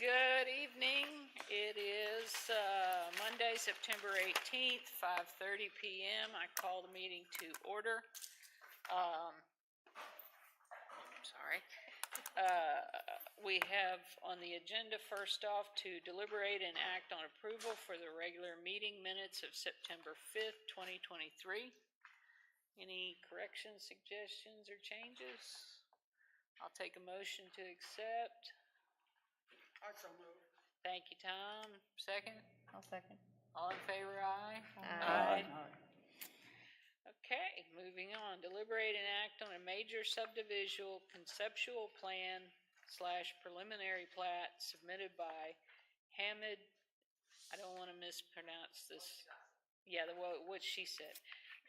Good evening. It is Monday, September 18th, 5:30 p.m. I call the meeting to order. Sorry. We have on the agenda first off to deliberate and act on approval for the regular meeting minutes of September 5th, 2023. Any corrections, suggestions, or changes? I'll take a motion to accept. I so move. Thank you, Tom. Second? I'll second. All in favor, aye? Aye. Okay, moving on. Deliberate and act on a major subdivision conceptual plan / preliminary plat submitted by Hamid, I don't want to mispronounce this. Yeah, what she said.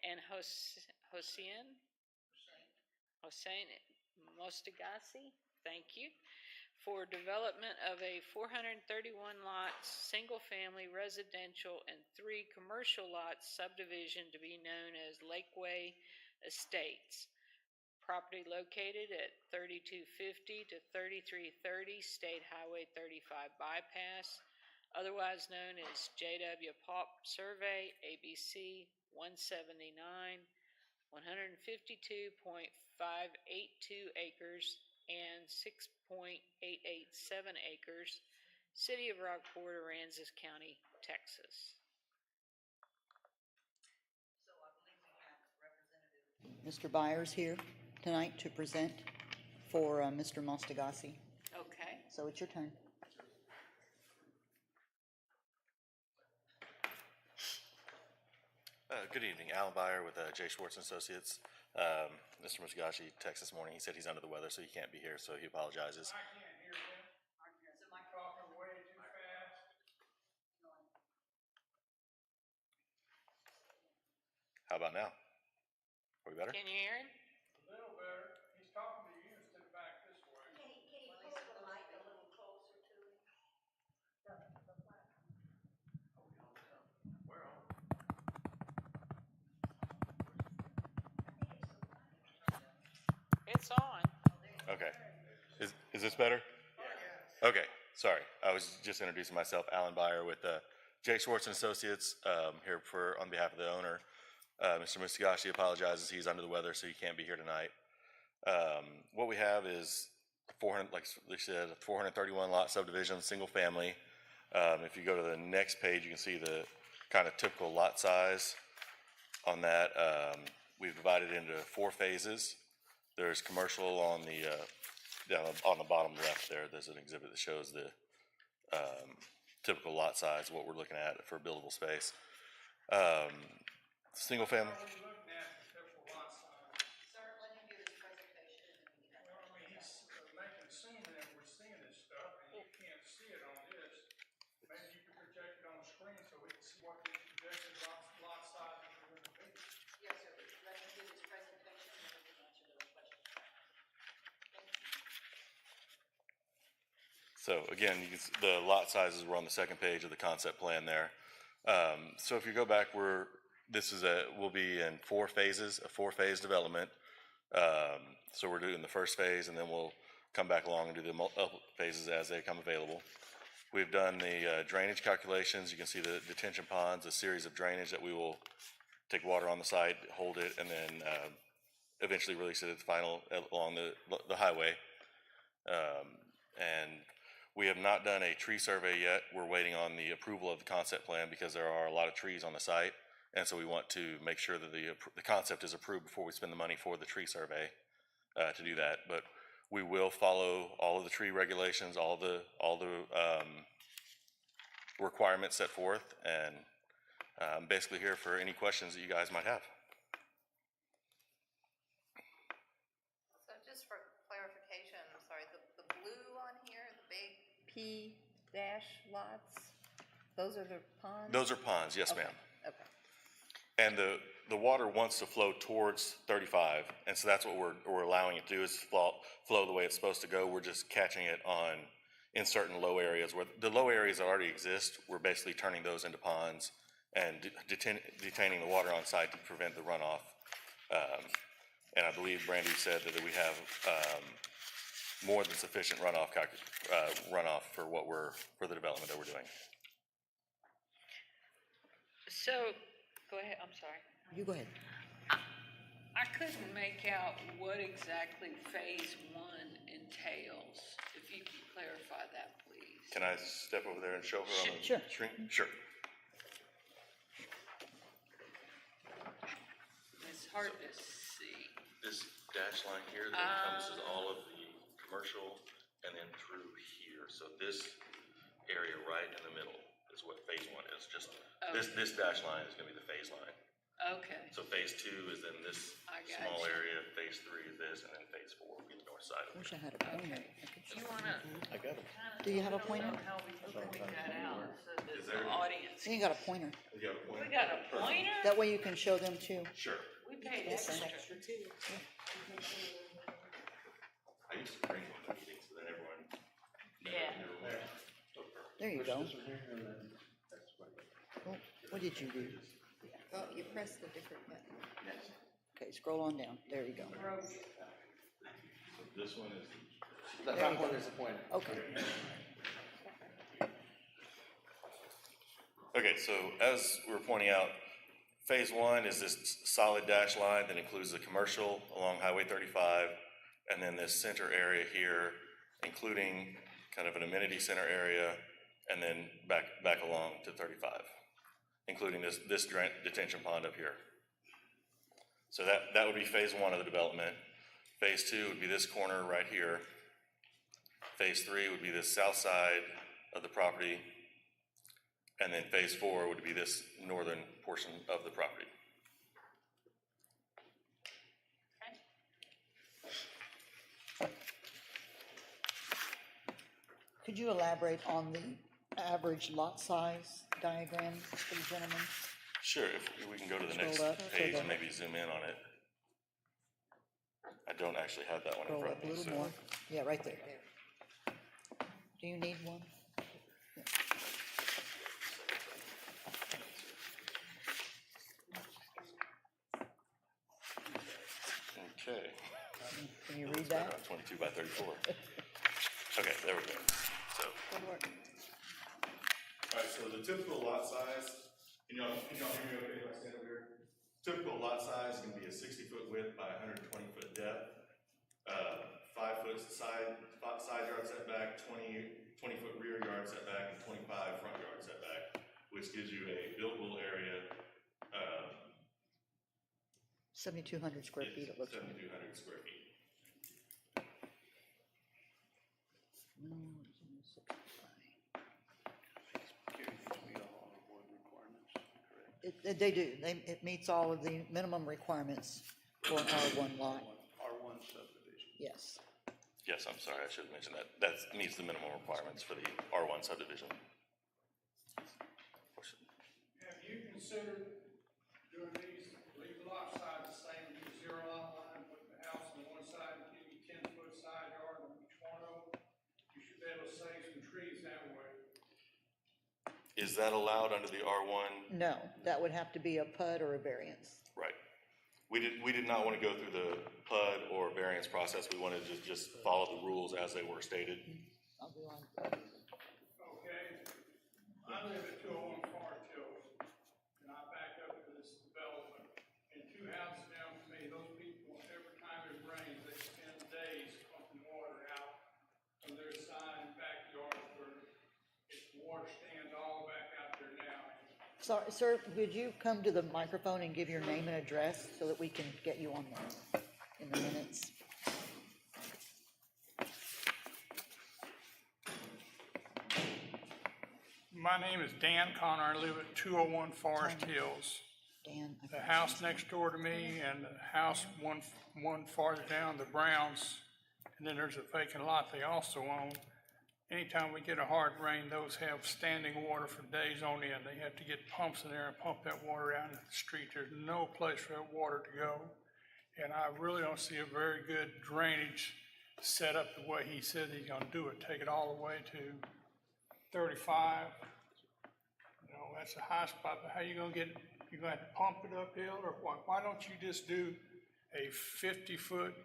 And Hossein Mostagasi, thank you, for development of a 431 lots, single-family residential and 3 commercial lots subdivision to be known as Lakeway Estates. Property located at 3250 to 3330 State Highway 35 bypass, otherwise known as J.W. Pop Survey, ABC 179, 152.582 acres and 6.887 acres, City of Rockport, Aransas County, Texas. So I believe we have Representative Mr. Byers here tonight to present for Mr. Mostagasi. Okay. So it's your turn. Good evening, Alan Byer with J. Schwartz & Associates. Mr. Mostagasi texted this morning. He said he's under the weather, so he can't be here, so he apologizes. I can't hear him. I'm talking way too fast. How about now? Are we better? Can you hear him? A little better. He's talking to you instead of back this way. Can he pull the mic a little closer to him? Where on? It's on. Okay. Is this better? Okay. Sorry. I was just introducing myself, Alan Byer with J. Schwartz & Associates, here on behalf of the owner. Mr. Mostagasi apologizes. He's under the weather, so he can't be here tonight. What we have is 400, like they said, 431 lot subdivision, single family. If you go to the next page, you can see the kind of typical lot size on that. We've divided into 4 phases. There's commercial on the down on the bottom left there. There's an exhibit that shows the typical lot size, what we're looking at for buildable space. Single family. What are we looking at the typical lot size? Sir, let him do his presentation. Well, I mean, he's making it seem that we're seeing this stuff, and you can't see it on this. Maybe you could project it on the screen so we can see what the projected lot size is going to be. Yes, sir. Let him do his presentation and we can answer those questions. So again, the lot sizes were on the second page of the concept plan there. So if you go back, we'll be in 4 phases, a 4-phase development. So we're doing the first phase, and then we'll come back along and do the multiple phases as they come available. We've done the drainage calculations. You can see the detention ponds, a series of drainage that we will take water on the site, hold it, and then eventually release it at the final along the highway. And we have not done a tree survey yet. We're waiting on the approval of the concept plan because there are a lot of trees on the site. And so we want to make sure that the concept is approved before we spend the money for the tree survey to do that. But we will follow all of the tree regulations, all the requirements set forth, and I'm basically here for any questions that you guys might have. So just for clarification, I'm sorry, the blue on here, the big P dash lots, those are the ponds? Those are ponds, yes, ma'am. Okay. And the water wants to flow towards 35, and so that's what we're allowing it to do, is flow the way it's supposed to go. We're just catching it in certain low areas. Where the low areas that already exist, we're basically turning those into ponds and detaining the water on site to prevent the runoff. And I believe Brandy said that we have more than sufficient runoff for for the development that we're doing. So, go ahead, I'm sorry. You go ahead. I couldn't make out what exactly phase one entails. If you could clarify that, please. Can I step over there and show her on the Sure. screen? Sure. It's hard to see. This dash line here that encompasses all of the commercial and then through here. So this area right in the middle is what phase one is. Just this dash line is gonna be the phase line. Okay, So phase two is in this I got small you. area, phase three is this, and then phase four will be the north side of it. Wish I had a pointer. okay. I could You show- wanna? I got it. Do you have a I pointer? don't know how we can point that out so that Is there- the audience. You got a pointer. You have a pointer? We got a pointer? That way you can show them too. Sure. We paid extra. I used to bring one to meetings, so then everyone. Yeah. There you go. Oh, what did you do? Oh, you pressed the different button. Okay, scroll on down. There you go. This one is. That one is a pointer. Okay. Okay, so as we were pointing out, phase one is this solid dash line that includes the commercial along Highway 35, and then this center area here, including kind of an amenity center area, and then back along to 35, including this detention pond up here. So that would be phase one of the development. Phase two would be this corner right here. Phase three would be the south side of the property. And then phase four would be this northern portion of the property. Could you elaborate on the average lot size diagram for the gentleman? Sure, if we can go to the next Scroll up to page the- and maybe zoom in on it. I don't actually have that one in Scroll front up of a me, little so. more. Yeah, right there. Do you need one? Okay. Can you read that? 22 by 34. Okay, there we go. So, Good work. all right, so the typical lot size, can y'all hear me okay if I stand over here? Typical lot size is gonna be a 60-foot width by 120-foot depth, 5-foot side yard setback, 20-foot rear yard setback, and 25 front yard setback, which gives you a buildable area, 7,200 square feet, it looks like. 7,200 square feet. They do. It meets all of the minimum requirements for an R1 lot. R1 subdivision. Yes. Yes, I'm sorry, I should have mentioned that. That meets the minimum requirements for the R1 subdivision. Have you considered doing these, leave the lot size the same, do zero lot line, put the house on one side, and give you 10-foot side yard on each one of them? You should be able to save some trees that way. Is that allowed under the R1? No, that would have to be a PUD or a variance. Right. We did not want to go through the PUD or variance process. We wanted to just follow the rules as they were stated. I'll be on that. Okay, I live at 201 Forest Hills, and I back up to this development, and 2 houses down from me, those people, every time it rains, they spend days pumping water out from their side and backyard where it's water stands all back out there now. Sorry, sir, would you come to the microphone and give your name and address so that we can get you on in the minutes? My name is Dan Connor, I live at 201 Forest Hills. Dan? I The can- house next door to me and the house one farther down, the Browns, and then there's a vacant lot they also own. Anytime we get a hard rain, those have standing water for days on end. They have to get pumps in there and pump that water out into the street. There's no place for that water to go. And I really don't see a very good drainage set up the way he said he's gonna do it. Take it all the way to 35. You know, that's a high spot, but how you gonna get, you gonna have to pump it uphill or what? Why don't you just do a 50-foot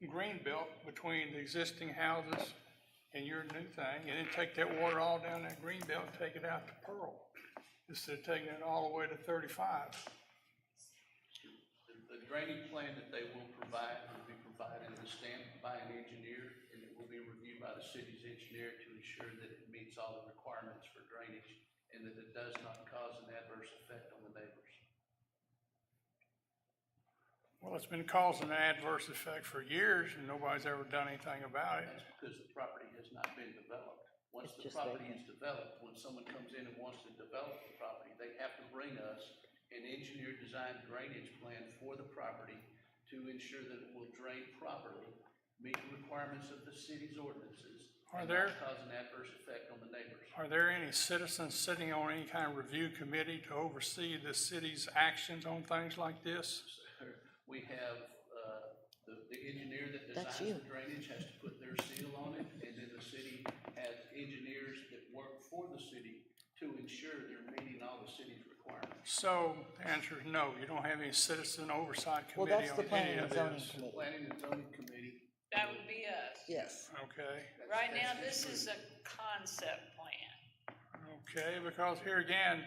green belt between the existing houses and your new thing, and then take that water all down that green belt and take it out to Pearl, instead of taking it all the way to 35. The drainage plan that they will provide will be provided and stamped by an engineer, and it will be reviewed by the city's engineer to ensure that it meets all the requirements for drainage and that it does not cause an adverse effect on the neighbors. Well, it's been causing an adverse effect for years, and nobody's ever done anything about it. That's because the property has not been developed. Once It's the just property vacant. is developed, when someone comes in and wants to develop the property, they have to bring us an engineer designed drainage plan for the property to ensure that it will drain properly, meet the requirements of the city's ordinances, and not cause an adverse effect on the neighbors. Are there any citizens sitting on any kind of review committee to oversee the city's actions on things like this? We have, the engineer that That's designs you. the drainage has to put their seal on it, and then the city has engineers that work for the city to ensure they're meeting all the city's requirements. So the answer is no, you don't have any citizen oversight Well, committee that's the on any planning of and zoning this. committee. Planning and zoning committee. That would be us. Yes. Okay, Right now, this is a concept plan. okay, because here again,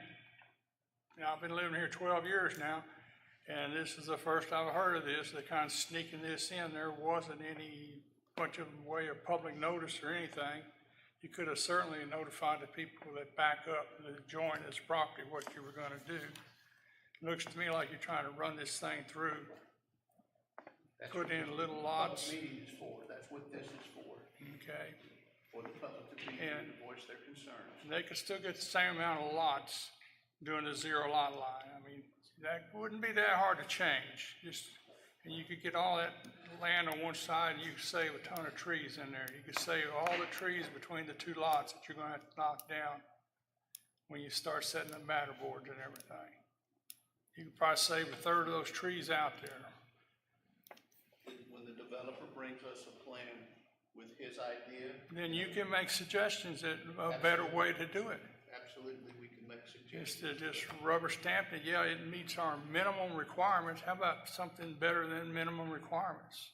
I've been living here 12 years now, and this is the first I've heard of this. They're kind of sneaking this in. There wasn't any much of a way of public notice or anything. You could have certainly notified the people that back up that join this property what you were gonna do. Looks to me like you're trying to run this thing through, That's put what in the little lots, Public meeting is for, that's what this is for the public to be here And- to voice their concerns. They could still get the same amount of lots doing the 0 lot line. I mean, that wouldn't be that hard to change. And you could get all that land on one side and you could save a ton of trees in there. You could save all the trees between the two lots that you're gonna have to knock down when you start setting the batter boards and everything. You could probably save a third of those trees out there. When the developer brings us a plan with his idea, Then you can make suggestions that a better way to do it. absolutely, we can make Just suggestions. to just rubber stamp it, yeah, it meets our minimum requirements. How about something better than minimum requirements?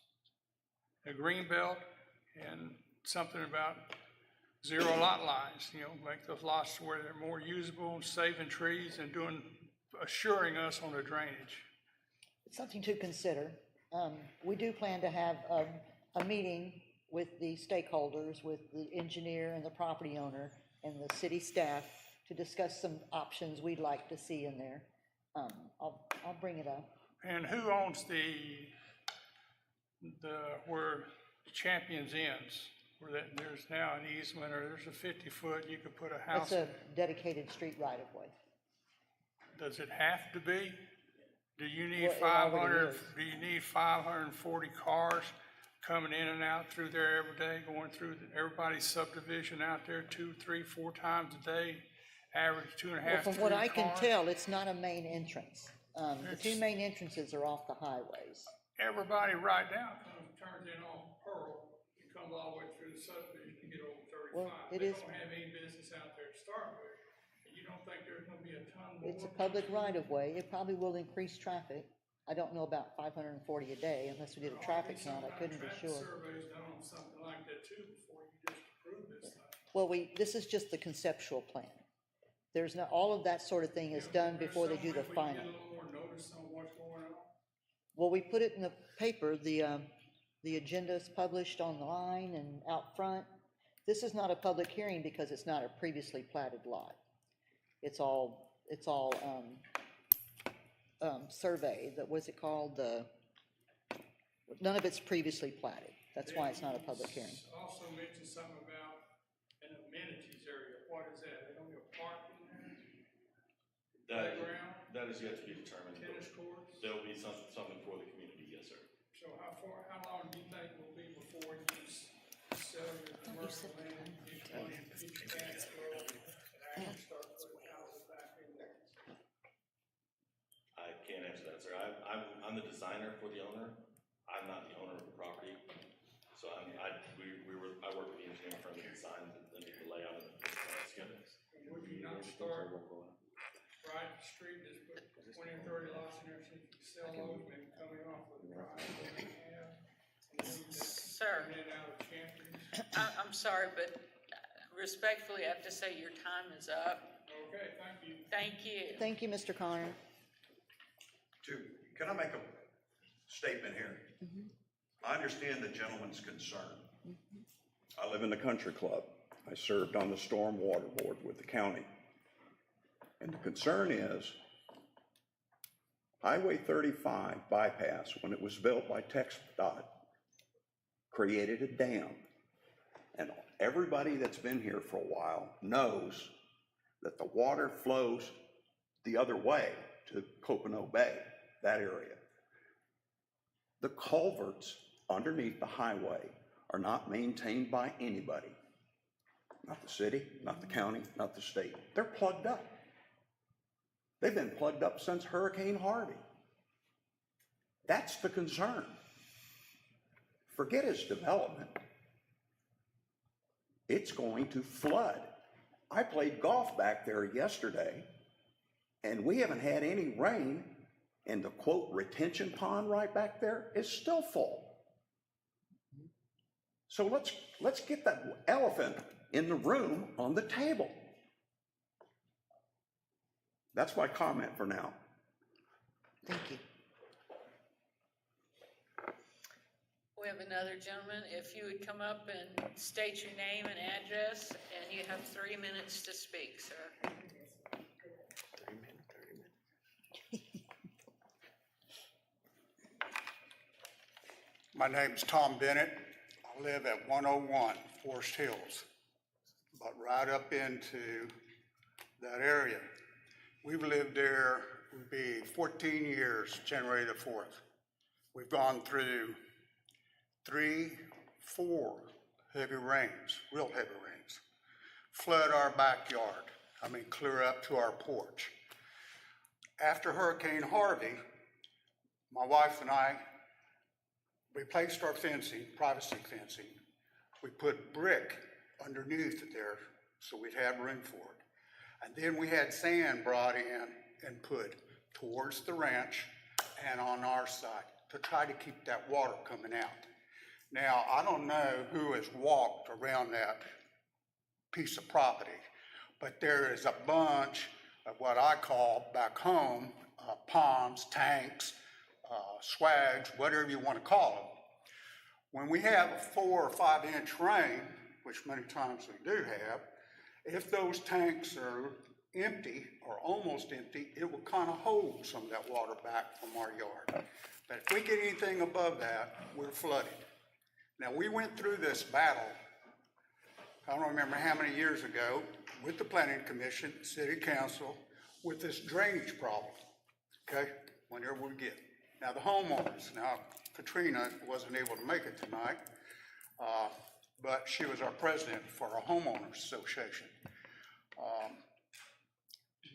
A green belt and something about 0 lot lines, make those lots where they're more usable and saving trees and assuring us on the drainage. It's something to consider. We do plan to have a meeting with the stakeholders, with the engineer and the property owner and the city staff to discuss some options we'd like to see in there. I'll bring it up. And who owns where Champions ends? Where there's now an easement, or there's a 50-foot, you could put a house. It's a dedicated street right of way. Does it have to be? Do you need Well, it already is. do you need 540 cars coming in and out through there every day, going through everybody's subdivision out there 2, 3, 4 times a day, average 2.5, Well, from 3 what I can cars? tell, it's not a main entrance. The two main entrances are off the highways. Everybody right now turns in on Pearl, and comes all the way through the subdivision to get over 35. Well, it They is- don't have any business out there to start with. And you don't think there's gonna be a ton more? It's a public right of way. It probably will increase traffic. I don't know about 540 a day unless we did a traffic count. I couldn't be sure. Surveys done on something like that too before you just approve this thing. Well, this is just the conceptual plan. There's no, all of that sort of thing is done before they do the We final. get a little more notice on what's going on. Well, we put it in the paper, the agenda is published online and out front. This is not a public hearing because it's not a previously platted lot. It's all survey, what's it called, none of it's previously platted. That's why it's not a public hearing. Also mentioned something about an amenities area. What is that? They don't have parking there? Playground? That is yet to be determined. Tennis courts? There will be something for the community, yes, sir. So how long do you think will be before you sell your commercial land, get your cash flow, and actually start putting houses back in there? I can't answer that, sir. I'm the designer for the owner. I'm not the owner of the property. So I work with the engineering firm that designed the layout of the schedule. Would you not start right the street, just put 20 or 30 lots in there so you can sell those, maybe coming off with the price that you have, Sir, In and out of Champions. I'm sorry, but respectfully, I have to say your time is up. Okay, thank you. Thank you. Thank you, Mr. Connor. Can I make a statement here? I understand the gentleman's concern. I live in the country club. I served on the stormwater board with the county. And the concern is Highway 35 bypass, when it was built by TxDOT, created a dam. And everybody that's been here for a while knows that the water flows the other way to Copano Bay, that area. The culverts underneath the highway are not maintained by anybody. Not the city, not the county, not the state. They're plugged up. They've been plugged up since Hurricane Harvey. That's the concern. Forget its development. It's going to flood. I played golf back there yesterday, and we haven't had any rain, and the quote retention pond right back there is still full. So let's get that elephant in the room on the table. That's my comment for now. Thank you. We have another gentleman. If you would come up and state your name and address, and you have 3 minutes to speak, sir. My name's Tom Bennett. I live at 101 Forest Hills, but right up into that area. We've lived there, would be 14 years, January the 4th. We've gone through 3, 4 heavy rains, real heavy rains. Flood our backyard, I mean clear up to our porch. After Hurricane Harvey, my wife and I replaced our fencing, privacy fencing. We put brick underneath it there so we'd have room for it. And then we had sand brought in and put towards the ranch and on our side to try to keep that water coming out. Now, I don't know who has walked around that piece of property, but there is a bunch of what I call back home, ponds, tanks, swags, whatever you want to call them. When we have a 4 or 5 inch rain, which many times we do have, if those tanks are empty or almost empty, it will kind of hold some of that water back from our yard. But if we get anything above that, we're flooded. Now, we went through this battle, I don't remember how many years ago, with the Planning Commission, City Council, with this drainage problem, okay, whenever we get. Now, the homeowners, now, Katrina wasn't able to make it tonight, but she was our president for our homeowners association.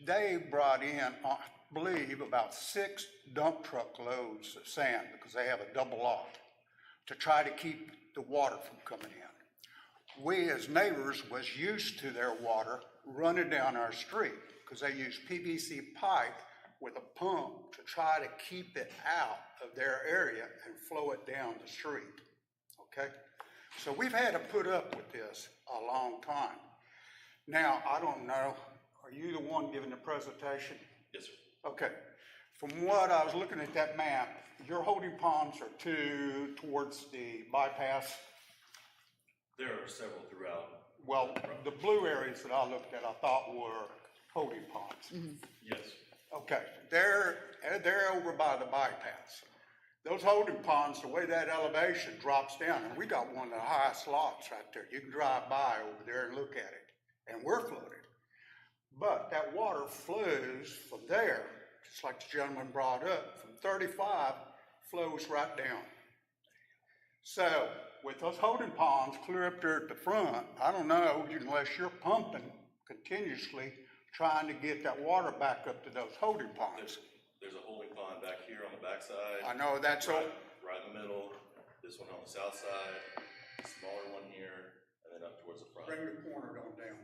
They brought in, I believe, about 6 dump truck loads of sand because they have a double lot to try to keep the water from coming in. We as neighbors was used to their water running down our street because they use PVC pipe with a pump to try to keep it out of their area and flow it down the street, okay? So we've had to put up with this a long time. Now, I don't know, are you the one giving the presentation? Yes, sir. Okay. From what I was looking at that map, your holding ponds are towards the bypass. There are several throughout. Well, the blue areas that I looked at, I thought were holding ponds. Yes. Okay, they're over by the bypass. Those holding ponds, the way that elevation drops down, and we got one of the highest lots right there. You can drive by over there and look at it, and we're flooded. But that water flows from there, just like the gentleman brought up, from 35, flows right down. So, with those holding ponds clear up there at the front, I don't know, unless you're pumping continuously, trying to get that water back up to those holding ponds. There's a holding pond back here on the backside. I know that's right in the middle. This one on the south side, smaller one here, and then up towards the front. Bring the corner on down.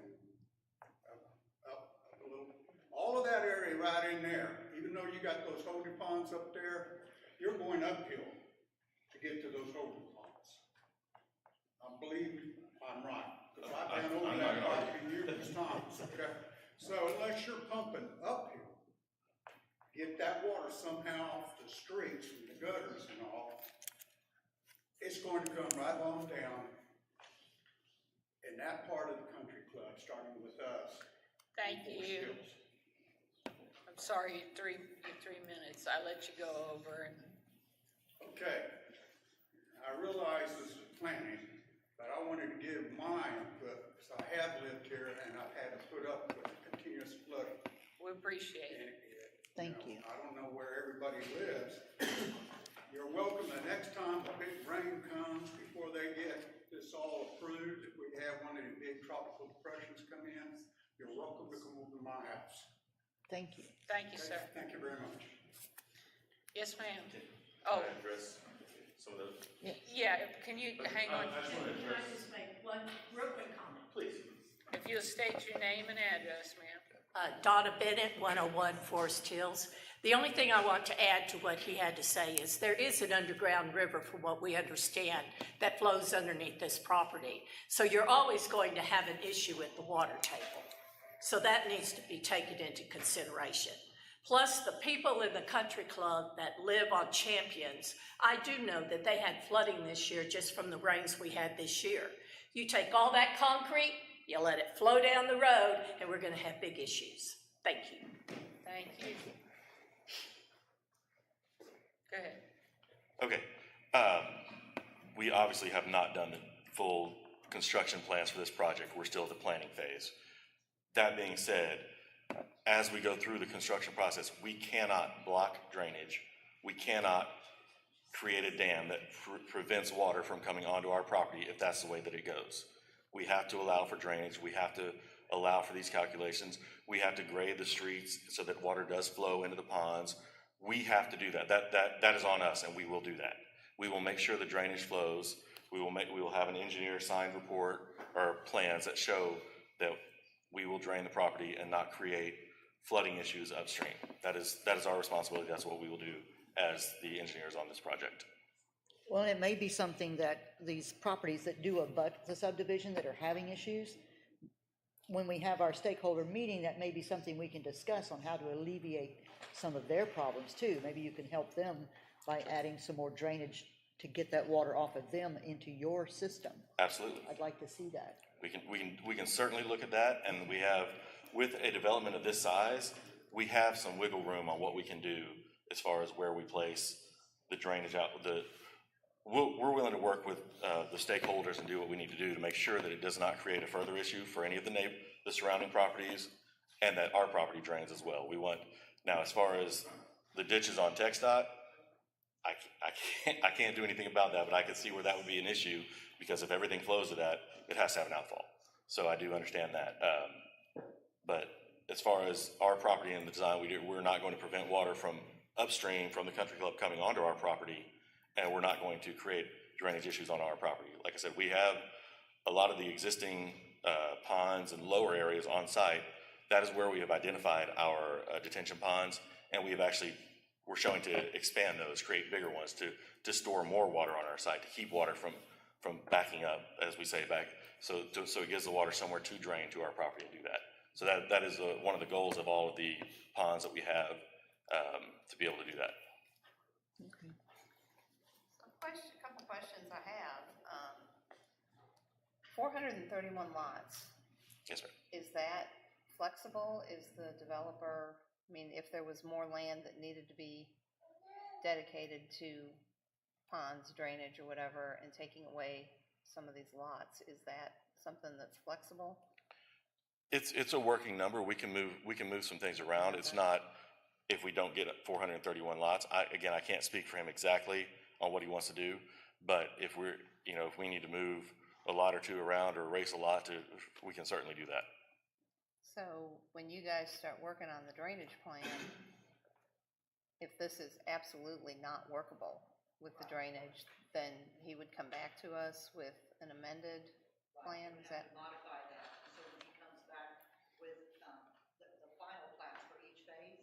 Up a little. All of that area right in there, even though you got those holding ponds up there, you're going uphill to get to those holding ponds. believe me, I'm right, because I've been over that property numerous times, okay? So unless you're pumping uphill, get that water somehow off the streets and the gutters and all, it's going to come right on down in that part of the country club, starting with us. Thank in Forest you. Hills. I'm sorry, you 3 minutes. I let you go over and. Okay, I realize this is planning, but I wanted to give my input, because I have lived here and I've had to put up with continuous flooding. We appreciate it. Thank you. I don't know where everybody lives. You're welcome the next time a big rain comes, before they get this all approved, if we have one of the big tropical depressions come in, you're welcome to come over to my house. Thank you. Thank you, sir. Thank you very much. Yes, ma'am. Oh, Address some of those. yeah, can you, hang on. I just want to Can I just make one real quick comment? please. If you'll state your name and address, ma'am. Donna Bennett, 101 Forest Hills. The only thing I want to add to what he had to say is there is an underground river, from what we understand, that flows underneath this property. So you're always going to have an issue with the water table. So that needs to be taken into consideration. Plus, the people in the country club that live on Champions, I do know that they had flooding this year just from the rains we had this year. You take all that concrete, you let it flow down the road, and we're gonna have big issues. Thank you. Thank you. Go ahead. Okay, we obviously have not done the full construction plans for this project. We're still at the planning phase. That being said, as we go through the construction process, we cannot block drainage. We cannot create a dam that prevents water from coming onto our property if that's the way that it goes. We have to allow for drainage. We have to allow for these calculations. We have to grade the streets so that water does flow into the ponds. We have to do that. That is on us, and we will do that. We will make sure the drainage flows. We will have an engineer signed report or plans that show that we will drain the property and not create flooding issues upstream. That is our responsibility. That's what we will do as the engineers on this project. Well, it may be something that these properties that do abut the subdivision that are having issues, when we have our stakeholder meeting, that may be something we can discuss on how to alleviate some of their problems too. Maybe you can help them by adding some more drainage to get that water off of them into your system. Absolutely. I'd like to see that. We can certainly look at that, and we have, with a development of this size, we have some wiggle room on what we can do as far as where we place the drainage out. We're willing to work with the stakeholders and do what we need to do to make sure that it does not create a further issue for any of the surrounding properties, and that our property drains as well. Now, as far as the ditches on TxDOT, I can't do anything about that, but I can see where that would be an issue, because if everything flows to that, it has to have an outfall. So I do understand that. But as far as our property and the design, we're not going to prevent water from upstream from the country club coming onto our property, and we're not going to create drainage issues on our property. Like I said, we have a lot of the existing ponds and lower areas on site. That is where we have identified our detention ponds, and we're showing to expand those, create bigger ones to store more water on our site, to keep water from backing up, as we say, back, so it gives the water somewhere to drain to our property and do that. So that is one of the goals of all of the ponds that we have, to be able to do that. Okay. A couple questions I have. 431 lots. Yes, sir. Is that flexible? Is the developer, I mean, if there was more land that needed to be dedicated to ponds, drainage, or whatever, and taking away some of these lots, is that something that's flexible? It's a working number. We can move some things around. It's not, if we don't get 431 lots. I can't speak for him exactly on what he wants to do, but if we need to move a lot or two around or erase a lot, we can certainly do that. So when you guys start working on the drainage plan, if this is absolutely not workable with the drainage, then he would come back to us with an amended plan? Is that? Modify that, so when he comes back with the final plans for each phase,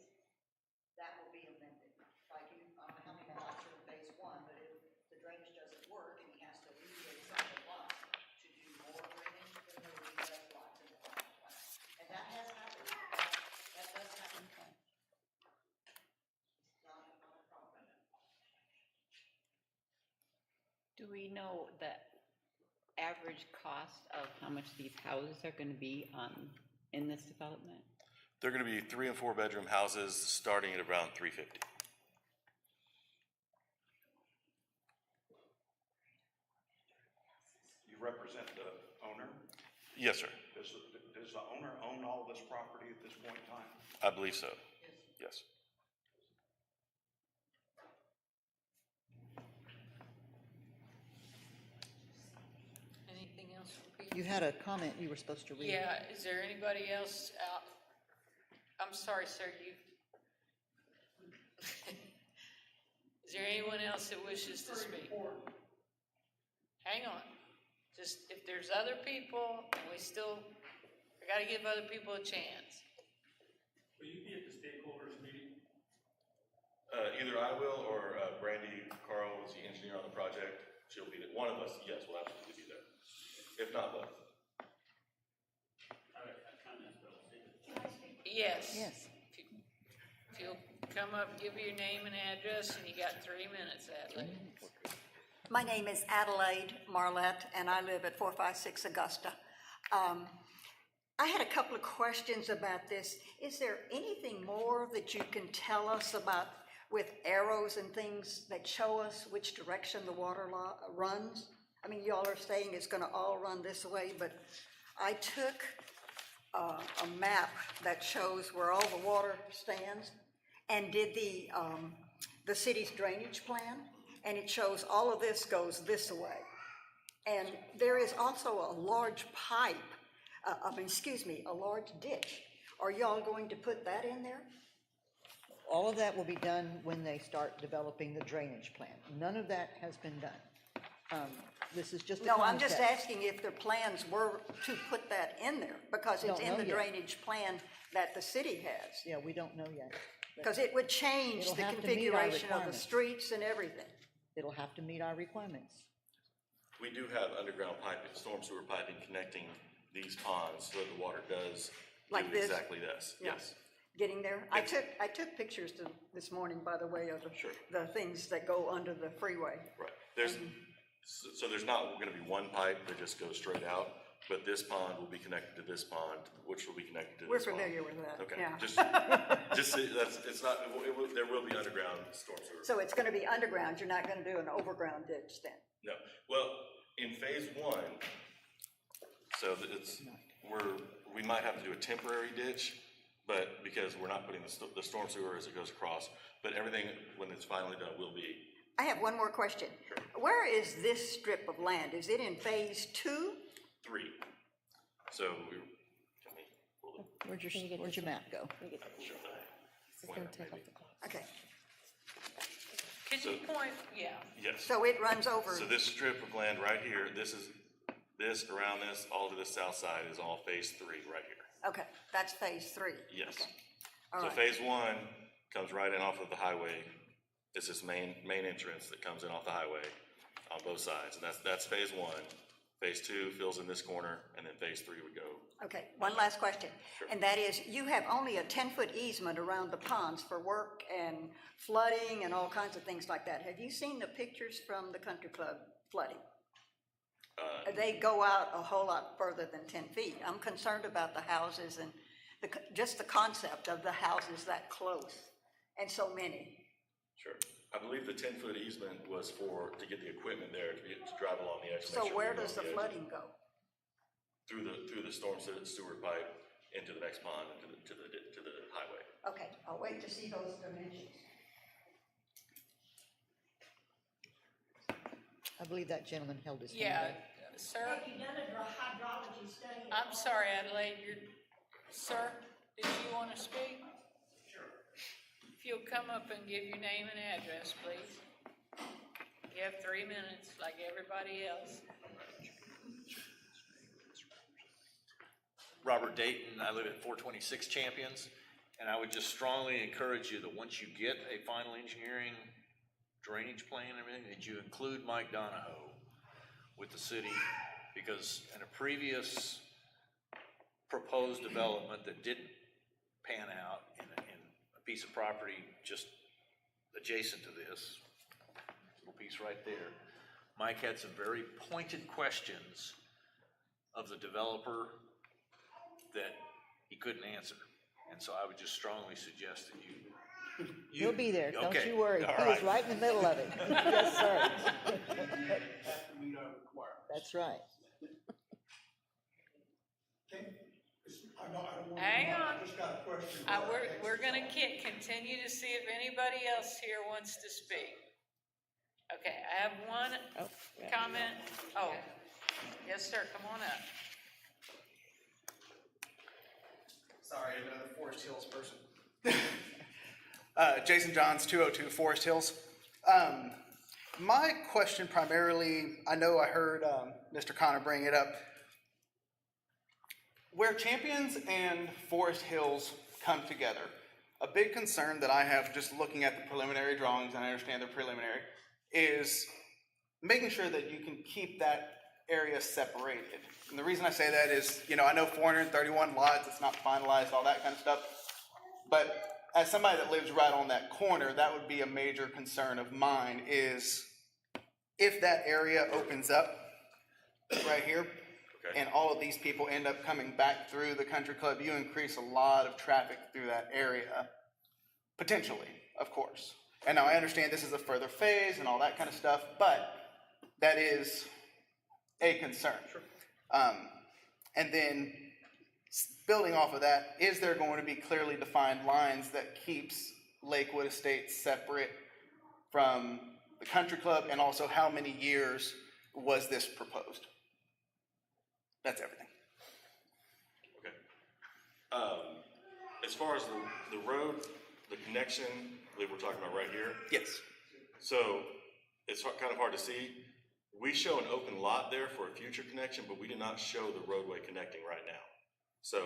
that will be amended. Like, I don't know how many lots are in phase one, but if the drainage doesn't work and he has to alleviate some of the lots, Do we know the average cost of how much these houses are gonna be in this development? They're gonna be 3 and 4 bedroom houses, starting at around $350. You represent the owner? Yes, sir. Does the owner own all this property at this point in time? I believe so. Yes. Anything else from people? You had a comment you were supposed to read. Yeah, is there anybody else out? I'm sorry, sir, you. Is there anyone else that wishes to speak? Hang on. Just, if there's other people, and we gotta give other people a chance. Will you be at the stakeholders meeting? Either I will or Brandy Carl is the engineer on the project. She'll be there. One of us, yes, will absolutely be there. If not both. All right, I comments, but I'll say it. Yes. Yes. If you'll come up, give your name and address, and you got 3 minutes, Adelaide. My name is Adelaide Marlette, and I live at 456 Augusta. I had a couple of questions about this. Is there anything more that you can tell us about with arrows and things that show us which direction the water runs? I mean, y'all are saying it's gonna all run this way, but I took a map that shows where all the water stands and did the city's drainage plan, and it shows all of this goes this way. And there is also a large pipe, a large ditch. Are y'all going to put that in there? All of that will be done when they start developing the drainage plan. None of that has been done. This is just a No, I'm just concept. asking if their plans were to put that in there, because it's Don't in know the yet. drainage plan that the city has. Yeah, we don't know yet. Because it would change It'll the have to meet our configuration of the requirements. streets and everything. It'll have to meet our requirements. We do have underground piping, storm sewer piping connecting these ponds so that the water does Like do this? exactly this. Yeah. Yes. Getting there? I took pictures this morning, by the way, of the things that go under the freeway. Right. There's, so there's not gonna be one pipe that just goes straight out, but this pond will be connected to this pond, which will be connected to We're this pond. familiar with that, Okay, yeah. just, it's not, there will be underground storm sewer. So it's gonna be underground, you're not gonna do an overground ditch then? No, well, in phase one, so we might have to do a temporary ditch, but because we're not putting the storm sewer as it goes across, but everything, when it's finally done, will be. I have one more question. Sure. Where is this strip of land? Is it in phase 2? 3. So can we pull it? Where'd your map go? Sure. Okay, Could you point, yeah, Yes. so it runs over, So this strip of land right here, this, around this, all to the south side is all phase 3 right here. okay, that's phase 3. Yes. Okay. All So right. phase 1 comes right in off of the highway. It's this main entrance that comes in off the highway on both sides, and that's phase 1. Phase 2 fills in this corner, and then phase 3 would go. Okay, one last question. Sure. And that is, you have only a 10-foot easement around the ponds for work and flooding and all kinds of things like that. Have you seen the pictures from the country club flooding? They go out a whole lot further than 10 feet. I'm concerned about the houses and just the concept of the houses that close, and so many. Sure. I believe the 10-foot easement was to get the equipment there to drive along the edge. to make So sure where we were does on the edge. flooding go? Through the storm sewer pipe into the next pond, to the highway. Okay, I'll wait to see those dimensions. I believe that gentleman held his hand yeah, up. sir, Have you done a hydrology study? I'm sorry, Adelaide, sir, did you want to speak? Sure. If you'll come up and give your name and address, please. You have 3 minutes, like everybody else. Robert Dayton, I live at 426 Champions, and I would just strongly encourage you that once you get a final engineering drainage plan and everything, that you include Mike Donahoe with the city, because in a previous proposed development that didn't pan out in a piece of property just adjacent to this, little piece right there, Mike had some very pointed questions of the developer that he couldn't answer. And so I would just strongly suggest that you. He'll be there, don't Okay, you worry. all He right. is right in the middle of it. Yes, sir. Have to meet our requirements. That's right. Hang on. I just got a question. We're gonna continue to see if anybody else here wants to speak. Okay, I have one comment. Oh, yes, sir, come on up. Sorry, another Forest Hills person. Jason Johns, 202 Forest Hills. My question primarily, I know I heard Mr. Connor bring it up. Where Champions and Forest Hills come together, a big concern that I have just looking at the preliminary drawings, and I understand they're preliminary, is making sure that you can keep that area separated. And the reason I say that is, I know 431 lots, it's not finalized, all that kind of stuff. But as somebody that lives right on that corner, that would be a major concern of mine is if that area opens up right here, and all of these people end up coming back through the country club, you increase a lot of traffic through that area, potentially, of course. And now I understand this is a further phase and all that kind of stuff, but that is a concern. Sure. And then building off of that, is there going to be clearly defined lines that keeps Lakewood Estates separate from the country club, and also how many years was this proposed? That's everything. Okay. As far as the road, the connection, I believe we're talking about right here. Yes. So it's kind of hard to see. We show an open lot there for a future connection, but we do not show the roadway connecting right now. So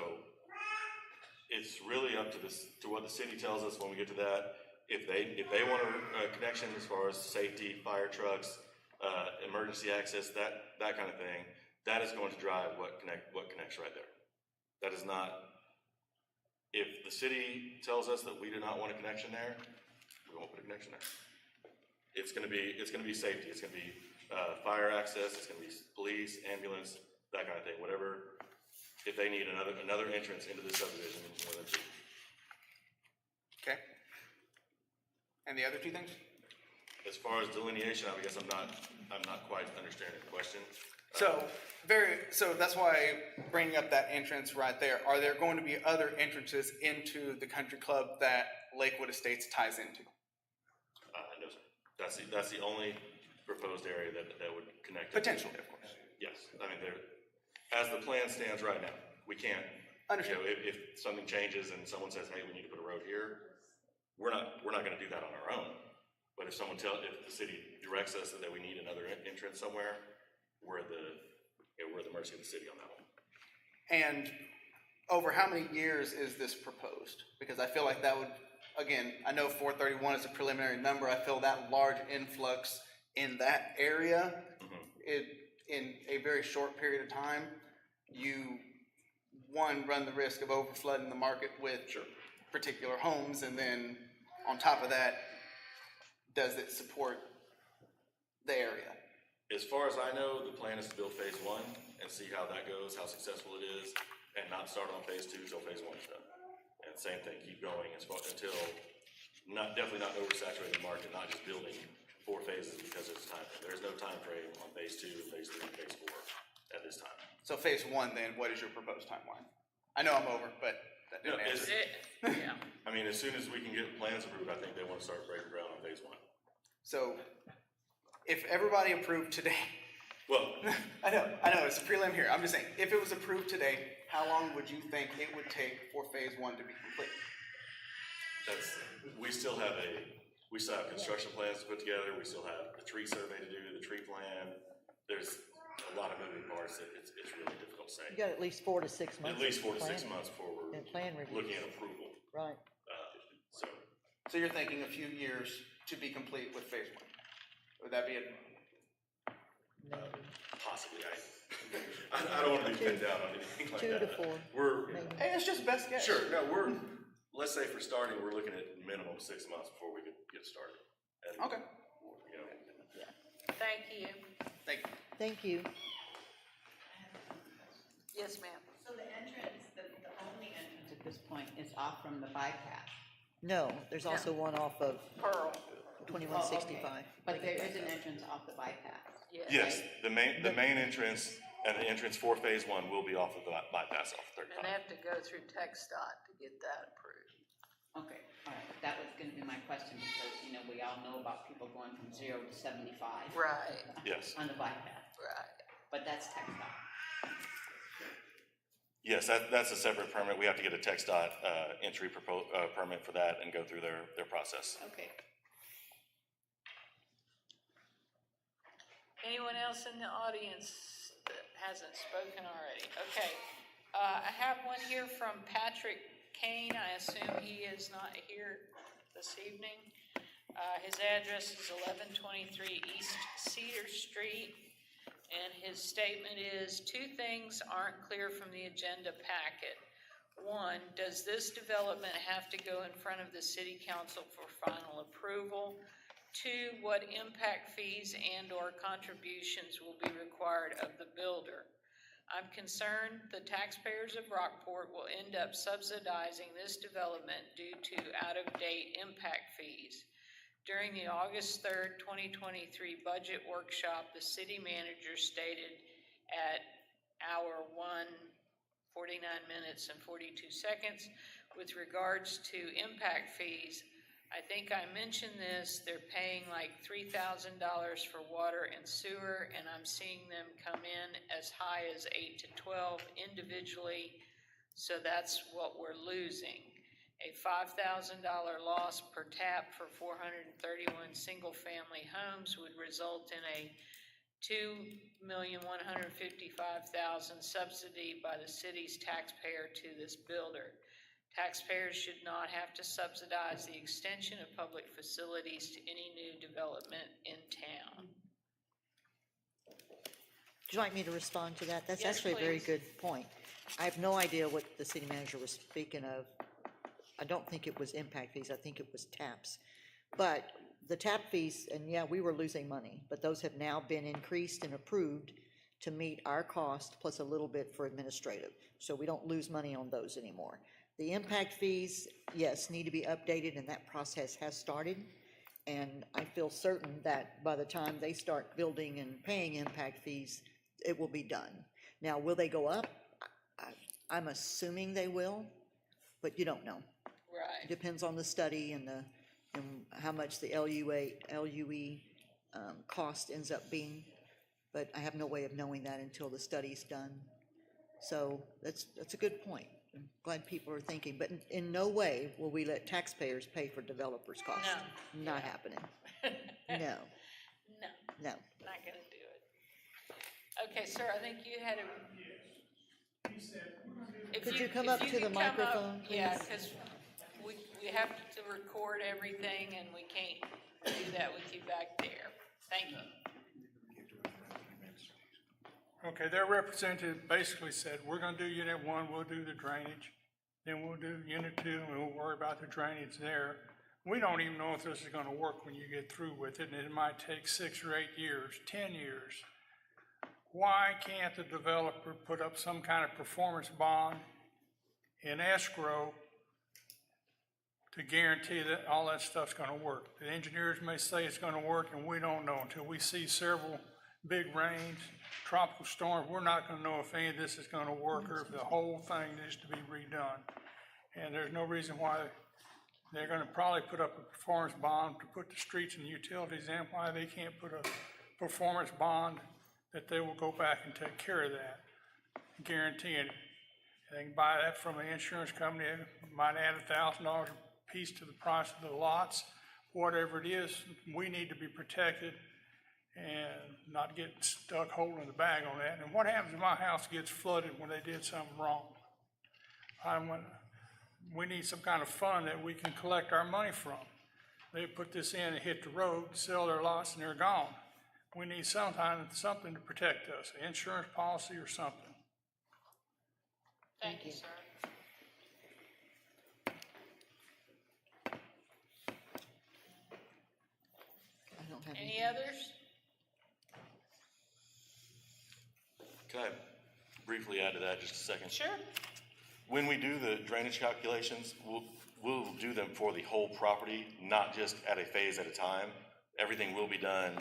it's really up to what the city tells us when we get to that. If they want a connection as far as safety, fire trucks, emergency access, that kind of thing, that is going to drive what connects right there. That is not, if the city tells us that we do not want a connection there, we won't put a connection there. It's gonna be safety, it's gonna be fire access, it's gonna be police, ambulance, that kind of thing, whatever. If they need another entrance into this subdivision, more than two. Okay. And the other two things? As far as delineation, I guess I'm not quite understanding the question. So that's why bringing up that entrance right there, are there going to be other entrances into the country club that Lakewood Estates ties into? No, sir. That's the only proposed area that would connect. Potentially, of course. Yes, I mean, as the plan stands right now, we can't. Understand. If something changes and someone says, hey, we need to put a road here, we're not gonna do that on our own. But if the city directs us that we need another entrance somewhere, we're the mercy of the city on that one. And over how many years is this proposed? Because I feel like that would, again, I know 431 is a preliminary number. I feel that large influx in that area, in a very short period of time, you, run the risk of overflooding the market with particular homes, and then on top of that, does it support the area? As far as I know, the plan is to build phase one and see how that goes, how successful it is, and not start on phase two until phase one is done. And same thing, keep going until definitely not oversaturating the market, not just building 4 phases because there's time. There's no time frame on phase 2, phase 3, phase 4 at this time. So phase 1 then, what is your proposed timeline? I know I'm over, but that didn't answer. Yeah. I mean, as soon as we can get plans approved, I think they want to start breaking ground on phase 1. So if everybody approved today, well, I know, it's a prelim here. I'm just saying, if it was approved today, how long would you think it would take for phase 1 to be complete? We still have construction plans to put together. We still have the tree survey to do, the tree plan. There's a lot of moving parts that it's really difficult to say. You got at least 4 to 6 months. At least 4 to 6 planning months before we're and plan review. looking at approval. Right. So you're thinking a few years to be complete with phase 1? Would that be it? Possibly. I don't want to be pinned down on anything like 2 that. to 4. Hey, it's just best guess. Sure. No, let's say for starting, we're looking at minimum 6 months before we could get started. And, okay. Thank you. Thank you. Thank you. Yes, ma'am. So the entrance, the only entrance at this point is off from the bypass. No, there's also one off of Pearl. 2165. But there is an entrance off the bypass. Yes, the main entrance and the entrance for phase one will be off of the bypass off And 35. they have to go through TxDOT to get that approved. Okay, all right, that was gonna be my question, because, you know, we all know about people going from 0 to 75. Right, Yes, On the bypass, right. but that's TxDOT. yes, that's a separate permit. We have to get a TxDOT entry permit for that and go through their process. Okay. Anyone else in the audience that hasn't spoken already? Okay, I have one here from Patrick Kane. I assume he is not here this evening. His address is 1123 East Cedar Street, and his statement is, two things aren't clear from the agenda packet. One, does this development have to go in front of the city council for final approval? Two, what impact fees and/or contributions will be required of the builder? I'm concerned the taxpayers of Rockport will end up subsidizing this development due to out-of-date impact fees. During the August 3rd, 2023 budget workshop, the city manager stated at hour 1:49 minutes and 42 seconds, with regards to impact fees, I think I mentioned this, they're paying like $3,000 for water and sewer, and I'm seeing them come in as high as 8 to 12 individually, so that's what we're losing. A $5,000 loss per tap for 431 single-family homes would result in a $2,155,000 subsidy by the city's taxpayer to this builder. Taxpayers should not have to subsidize the extension of public facilities to any new development in town. Would you like me to respond to that? That's Yes, actually a very please. good point. I have no idea what the city manager was speaking of. I don't think it was impact fees, I think it was taps. But the tap fees, and yeah, we were losing money, but those have now been increased and approved to meet our cost plus a little bit for administrative. So we don't lose money on those anymore. The impact fees, yes, need to be updated, and that process has started. And I feel certain that by the time they start building and paying impact fees, it will be done. Now, will they go up? I'm assuming they will, but you don't know. It Right. depends on the study and how much the LUE cost ends up being. But I have no way of knowing that until the study's done. So that's a good point. I'm glad people are thinking, but in no way will we let taxpayers pay for developers' costs. No. Not happening. No, No, no. not gonna do it. Okay, sir, I think you had a. If Could you come up if to the could come up- microphone, Yeah, please? because we have to record everything, and we can't do that with you back there. Thank you. Okay, their representative basically said, we're gonna do unit one, we'll do the drainage, then we'll do unit two, and we'll worry about the drainage there. We don't even know if this is gonna work when you get through with it, and it might take 6 or 8 years, 10 years. Why can't the developer put up some kind of performance bond in escrow to guarantee that all that stuff's gonna work? The engineers may say it's gonna work, and we don't know until we see several big rains, tropical storms. We're not gonna know if any of this is gonna work or if the whole thing needs to be redone. And there's no reason why they're gonna probably put up a performance bond to put the streets and utilities in, why they can't put a performance bond that they will go back and take care of that, guaranteeing it. They can buy that from an insurance company, it might add $1,000 a piece to the price of the lots. Whatever it is, we need to be protected and not get stuck holding the bag on that. And what happens if my house gets flooded when they did something wrong? We need some kind of fund that we can collect our money from. They put this in and hit the road, sell their lots, and they're gone. We need something to protect us, an insurance policy or something. Thank you, sir. I don't have Any others? Can I briefly add to that just a second? Sure. When we do the drainage calculations, we'll do them for the whole property, not just at a phase at a time. Everything will be done,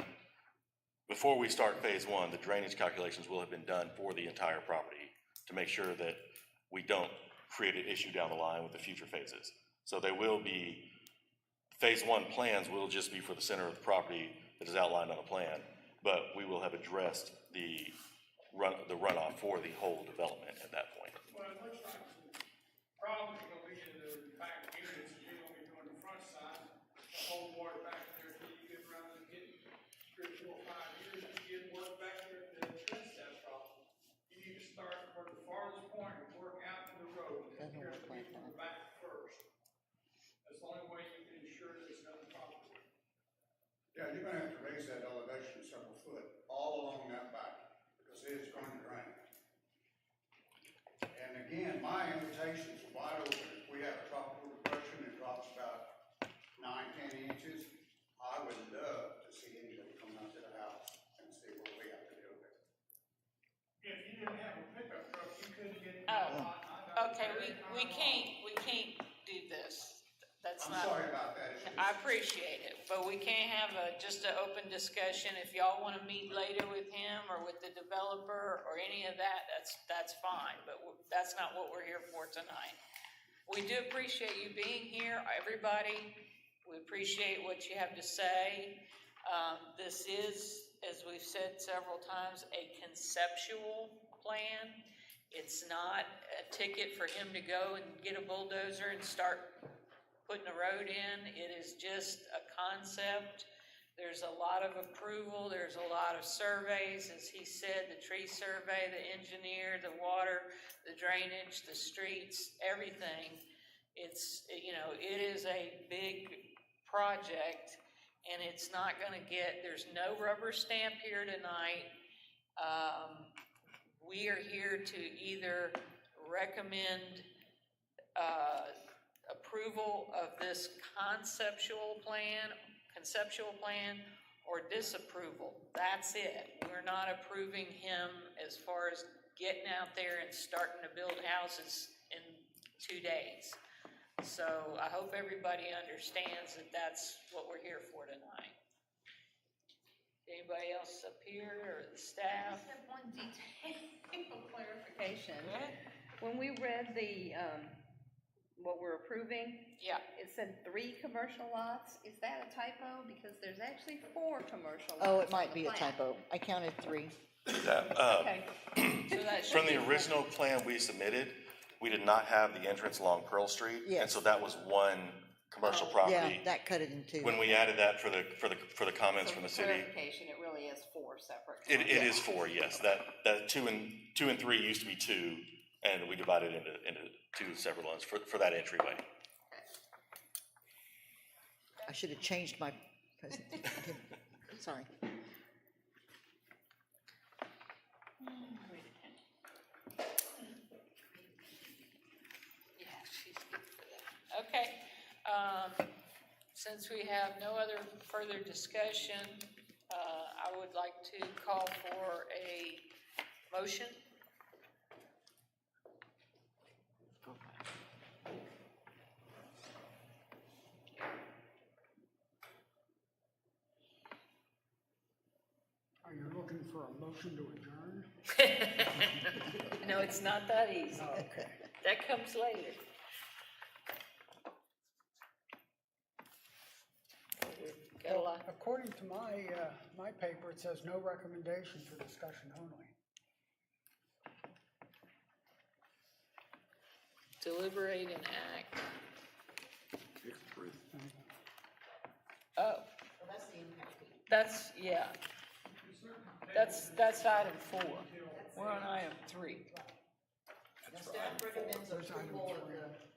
before we start phase one, the drainage calculations will have been done for the entire property to make sure that we don't create an issue down the line with the future phases. So they will be, phase one plans will just be for the center of the property that is outlined on the plan, but we will have addressed the runoff for the whole development at that point. Well, it looks like the problem is gonna be in the back units, you're gonna be doing the front side, the whole water back there, till you get around and get 3, 4, 5 years, to get work back there to address that problem. You need to start from the farthest point and work out to the road, and take care of the people in the back first. That's the only way you can ensure that it's another problem. Yeah, you're gonna have to raise that elevation several foot all along that back, because it's going to drain. And again, my invitation's wide open. If we have a tropical depression that drops about 9, 10 inches, I would love to see anybody come out to the house and see what we have to do with it. If you didn't have a pickup truck, you couldn't get. Okay, we can't do this. That's I'm not. sorry about that. I appreciate it, but we can't have just an open discussion. If y'all want to meet later with him or with the developer or any of that, that's fine, but that's not what we're here for tonight. We do appreciate you being here, everybody. We appreciate what you have to say. This is, as we've said several times, a conceptual plan. It's not a ticket for him to go and get a bulldozer and start putting a road in. It is just a concept. There's a lot of approval, there's a lot of surveys, as he said, the tree survey, the engineer, the water, the drainage, the streets, everything. It's, it is a big project, and it's not gonna there's no rubber stamp here tonight. We are here to either recommend approval of this conceptual plan or disapproval. That's it. We're not approving him as far as getting out there and starting to build houses in 2 days. So I hope everybody understands that that's what we're here for tonight. Anybody else up here or the staff? I just have one detail clarification. Okay. When we read the, what we're approving, Yeah. it said 3 commercial lots. Is that a typo? Because there's actually 4 commercial lots. Oh, it might on be the a plan. typo. I counted 3. Okay. So that should From the be- original plan we submitted, we did not have the entrance along Pearl Street. And Yes. so that was one commercial property. Yeah, that cut it in 2. When we added that for the comments So from the for city, clarification, it really is 4 separate. it is 4, yes. That 2 and 3 used to be 2, and we divided into 2 separate ones for that entryway. I should have changed my presentation. Sorry. Yeah, she's good for that. Okay, since we have no other further discussion, I would like to call for a motion. Are you looking for a motion to adjourn? No, it's not that easy. Okay. That comes later. Got a lot. According to my paper, it says no recommendation for discussion only. Deliberate and act. Oh. That's, yeah. That's item 4. We're on item 3. Staff recommends approval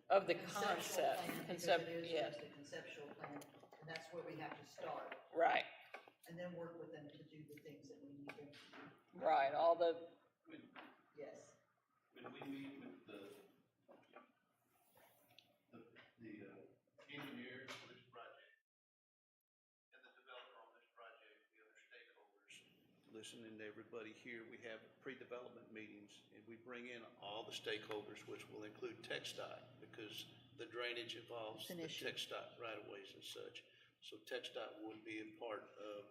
Of the concept, yes, the conceptual plan, and that's where we have to start, right, and then work with them to do the things that we need them to do. right, all the, Yes. When we meet with the engineer for this project and the developer on this project, the other stakeholders, listening to everybody here, we have pre-development meetings, and we bring in all the stakeholders, which will include TxDOT, because the drainage involves It's an the issue. TxDOT right-of-ways and such. So TxDOT would be a part of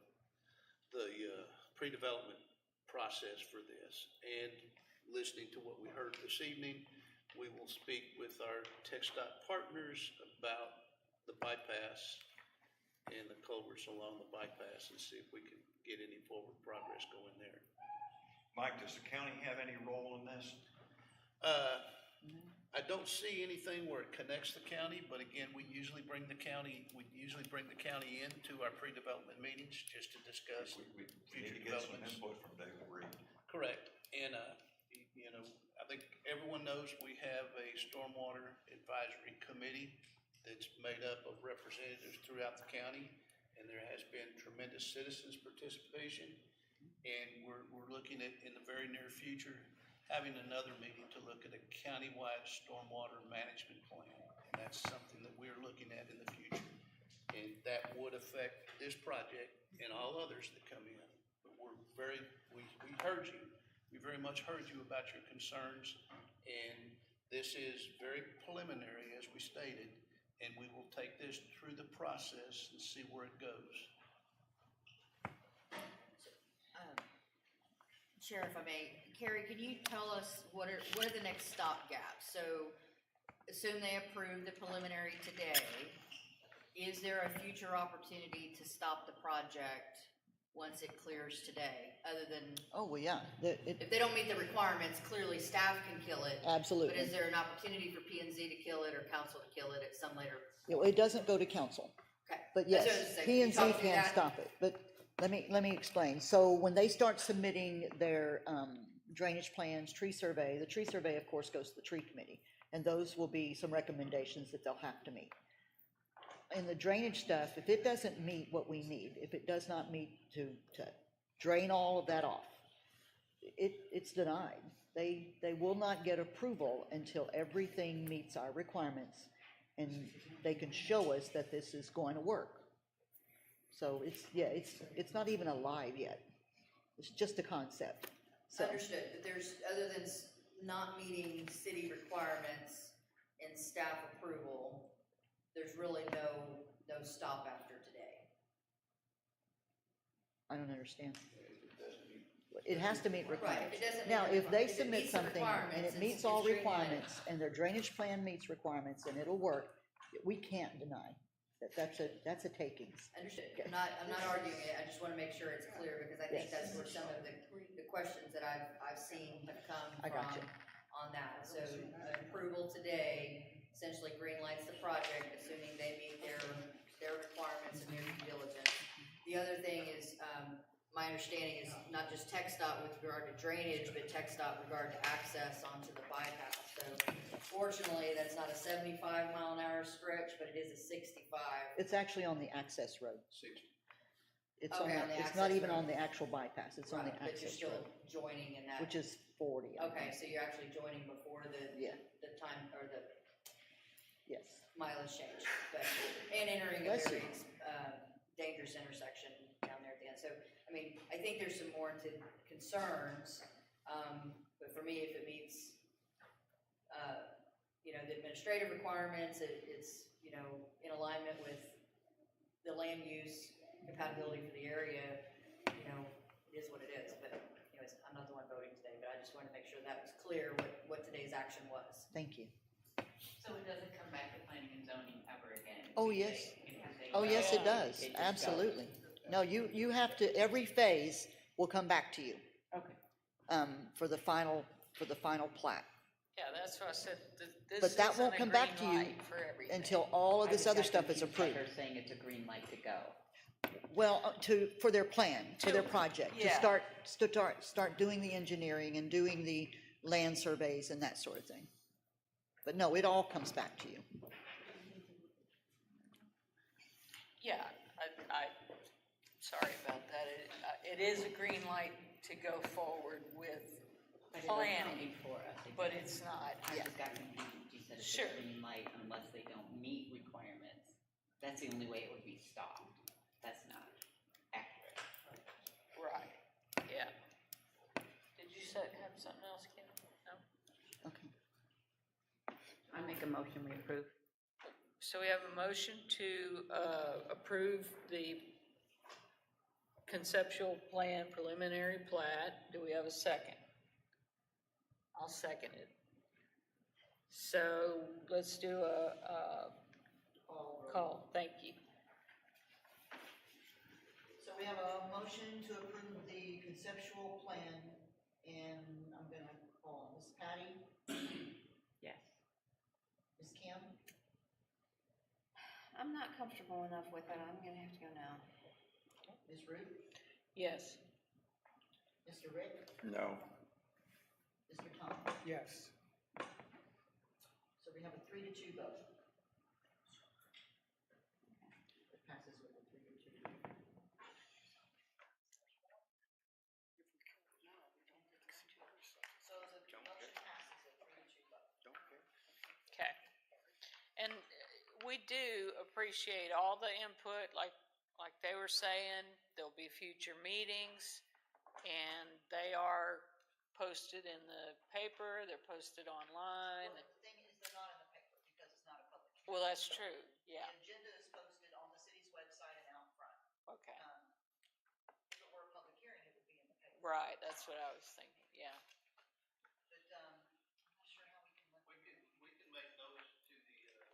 the pre-development process for this. And listening to what we heard this evening, we will speak with our TxDOT partners about the bypass and the culverts along the bypass and see if we can get any forward progress going there. Mike, does the county have any role in this? I don't see anything where it connects the county, but again, we usually bring the county into our pre-development meetings just to discuss We future need to get some developments. input from David Reed. Correct, and, you know, I think everyone knows we have a stormwater advisory committee that's made up of representatives throughout the county, and there has been tremendous citizens participation. And we're looking at, in the very near future, having another meeting to look at a countywide stormwater management plan. And that's something that we're looking at in the future. And that would affect this project and all others that come in. But we heard you. We very much heard you about your concerns. And this is very preliminary, as we stated. And we will take this through the process and see where it goes. Sheriff, if I may, Carrie, can you tell us what are the next stop gaps? So assume they approve the preliminary today. Is there a future opportunity to stop the project once it clears today, other than, Oh, well, yeah, if they don't meet the requirements, clearly staff can kill it. absolutely. But is there an opportunity for P and Z to kill it or council to kill it at some later? It doesn't go to council. Okay. But That's yes, what I was saying. P and Z Can you talk through can that? stop it, but let me explain. So when they start submitting their drainage plans, tree survey, the tree survey, of course, goes to the tree committee, and those will be some recommendations that they'll have to meet. In the drainage stuff, if it doesn't meet what we need, if it does not meet to drain all of that off, it's denied. They will not get approval until everything meets our requirements, and they can show us that this is going to work. So it's not even alive yet. It's just a concept. So, Understood, but there's, other than not meeting city requirements and staff approval, there's really no stop after today. I don't understand. It has to meet Right, requirements. if it doesn't meet Now, the if they requirements, if it submit meets the something and requirements, it meets it's all green light. requirements and their drainage plan meets requirements and it'll work, we can't deny. That's a takings. Understood, Okay. I'm not arguing it, I just wanna make sure it's clear, because I think Yes. that's where some of the questions that I've seen have come I got you. from on that. So approval today essentially green lights the project, assuming they meet their requirements and their due diligence. The other thing is, my understanding is not just TxDOT with regard to drainage, but TxDOT with regard to access onto the bypass. So fortunately, that's not a 75-mile-an-hour stretch, but it is a 65. It's actually on the access road. It's Okay, on the it's not access even road. on the actual bypass, it's on the Right, but you're access still road, joining in that. which is 40. I Okay, think. so you're actually joining before the time, or the Yes. mileage change, but, and entering a Bless you. very, dangerous intersection down there at the end. So, I mean, I think there's some warranted concerns, but for me, if it meets, the administrative requirements, it's, in alignment with the land use compatibility for the area, it is what it is. But anyways, I'm not the one voting today, but I just wanted to make sure that was clear what today's action was. Thank you. So it doesn't come back to planning and zoning ever again? Oh, yes. Oh, yes, it does, It just absolutely. No, you have to, every phase will come back to you. Okay. For the final plat. Yeah, that's what I said, this But that isn't won't a come green back to you light for everything. until all of this other stuff is I approved. just got confused by her saying it's a green light to go. Well, for their plan, for their project, to yeah. start doing the engineering and doing the land surveys and that sort of thing. But no, it all comes back to you. Yeah, sorry about that. It is a green light to go forward with But it wasn't planning, before us. but it's not. I just got confused. You said it's Sure. a green light unless they don't meet requirements. That's the only way it would be stopped. That's not accurate. Right, yeah. a motion we approve. So we have a motion to approve the conceptual plan preliminary plat. Do we have a second? I'll second it. So let's do a call. Thank you. So we have a motion to approve the conceptual plan, and I'm gonna call Ms. Patty, Yes. Ms. Kim, I'm not comfortable enough with it, I'm gonna have to go now. Ms. Ruth, Yes. Mr. Rick, No. Mr. Tom. Yes. So we have a 3-2 vote. It passes with a 3-2. So the motion passes with a 3-2 vote. Okay. And we do appreciate all the input, like they were saying, there'll be future meetings, and they are posted in the paper, they're posted online. Well, the thing is, they're not in the paper because it's not a public hearing. Well, that's true, yeah, The agenda is posted on the city's website and out front. okay. If it were a public hearing, it would be in the paper. Right, that's what I was thinking, yeah. But, I'm not sure how we can let We can make notice to the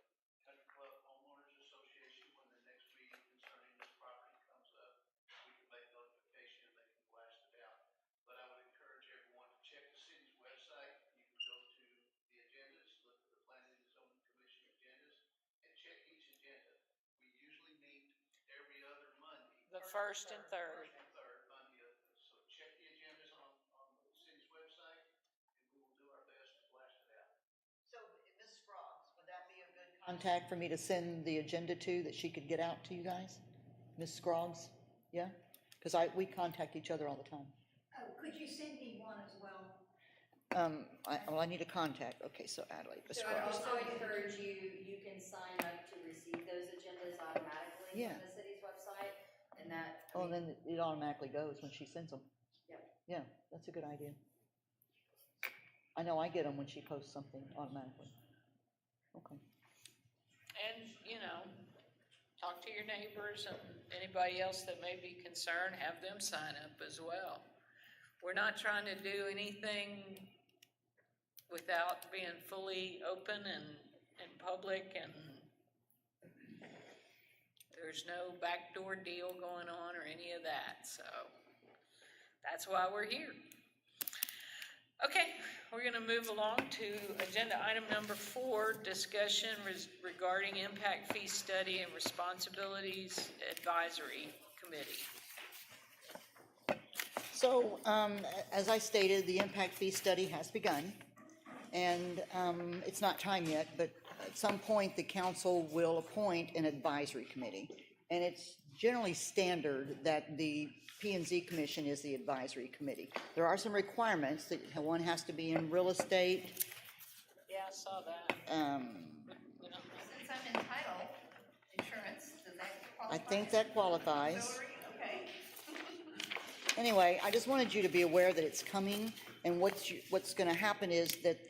Country Club Homeowners Association when the next meeting concerning this property comes up. We can make notification and they can blast it out. But I would encourage everyone to check the city's website. You can go to the agendas, look at the Planning and Zoning Commission agendas, and check each agenda. We usually meet every other Monday. The first and third. First and third Monday. So check the agendas on the city's website, and we will do our best to blast it out. So, Ms. Scroggs, would that be a good contact for me to send the agenda to, that she could get out to you guys? Ms. Scroggs, yeah? Because we contact each other all the time. Oh, could you send me one as well? I need a contact. Okay, so Adelaide, Ms. So I'd Scroggs. also encourage you, you can sign up to receive those agendas automatically Yeah. from the city's website, and that. Oh, and then it automatically goes when she sends them. Yep. Yeah, that's a good idea. I know I get them when she posts something automatically. Okay. And, talk to your neighbors and anybody else that may be concerned, have them sign up as well. We're not trying to do anything without being fully open and public, and there's no backdoor deal going on or any of that, so that's why we're here. Okay, we're gonna move along to agenda item number 4, discussion regarding impact fee study and responsibilities advisory committee. So, as I stated, the impact fee study has begun, and it's not time yet, but at some point, the council will appoint an advisory committee. And it's generally standard that the P&Z Commission is the advisory committee. There are some requirements that one has to be in real estate. Yeah, I saw that. Since I'm in title insurance, does that qualify? I think that qualifies. Auxiliary? Okay. Anyway, I just wanted you to be aware that it's coming, and what's going to happen is that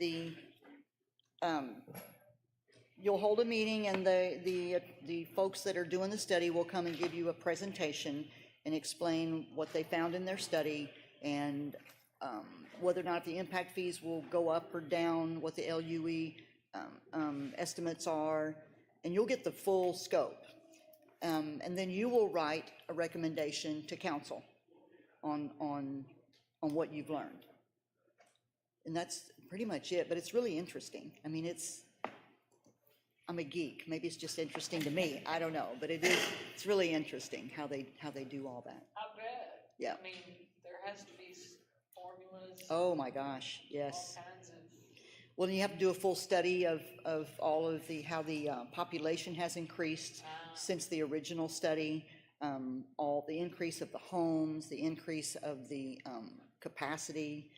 you'll hold a meeting, and the folks that are doing the study will come and give you a presentation and explain what they found in their study, and whether or not the impact fees will go up or down, what the LUE estimates are, and you'll get the full scope. And then you will write a recommendation to council on what you've learned. And that's pretty much it, but it's really interesting. I mean, I'm a geek. Maybe it's just interesting to me. I don't know, but it's really interesting how they do all that. I bet. Yeah. I mean, there has to be formulas. Oh, my gosh, yes. All kinds of. Well, then you have to do a full study of all of how the population has increased since the original study, all the increase of the homes, the increase of the capacity,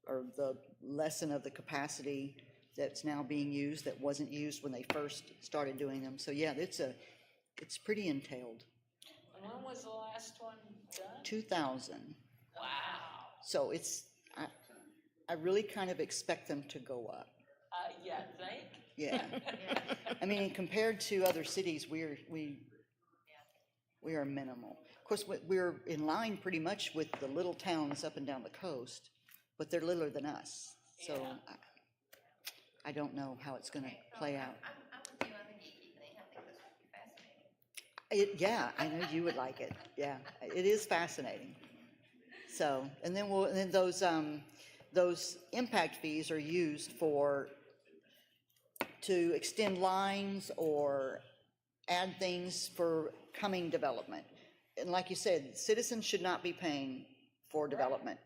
or the lessen of the capacity that's now being used that wasn't used when they first started doing them. So yeah, it's pretty entailed. And when was the last one done? 2000. Wow. So I really kind of expect them to go up. Yeah, I think. Yeah. I mean, compared to other cities, we are minimal. Of course, we're in line pretty much with the little towns up and down the coast, but they're littler than us. So I don't know how it's gonna play out. I'm with you on the geeky thing. I think this would be fascinating. Yeah, I know you would like it. Yeah, it is fascinating. So, and then those impact fees are used to extend lines or add things for coming development. And like you said, citizens should not be paying for development.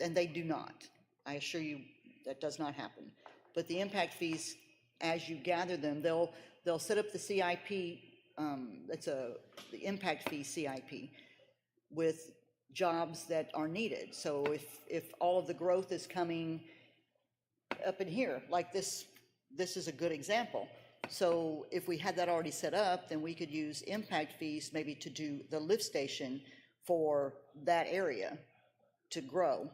And they do not. I assure you that does not happen. But the impact fees, as you gather them, they'll set up the CIP, the impact fee CIP with jobs that are needed. So if all of the growth is coming up in here, like this is a good example. So if we had that already set up, then we could use impact fees maybe to do the lift station for that area to grow.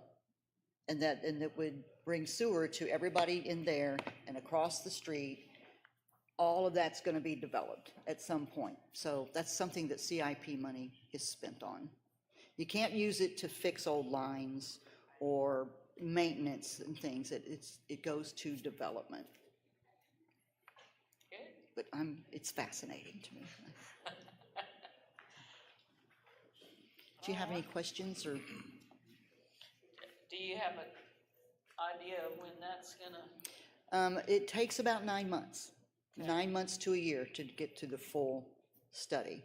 And that would bring sewer to everybody in there and across the street. All of that's gonna be developed at some point. So that's something that CIP money is spent on. You can't use it to fix old lines or maintenance and things. It goes to development. But it's fascinating to me. Do you have any questions or? Do you have an idea of when that's gonna? It takes about 9 months, 9 months to a year to get to the full study.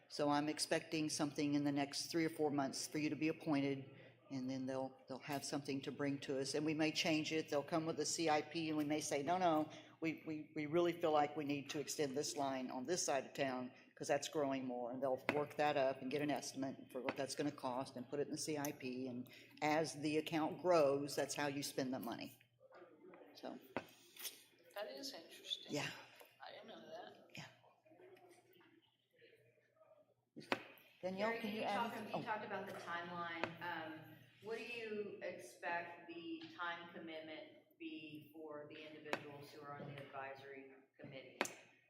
So I'm expecting something in the next 3 or 4 months for you to be appointed, and then they'll have something to bring to us, and we may change it. They'll come with a CIP, and we may say, no, we really feel like we need to extend this line on this side of town because that's growing more, and they'll work that up and get an estimate for what that's going to cost and put it in the CIP. And as the account grows, that's how you spend the money. So That is interesting. yeah. I didn't know that. Yeah. Danielle, can you add? You talked about the timeline. What do you expect the time commitment be for the individuals who are on the advisory committee?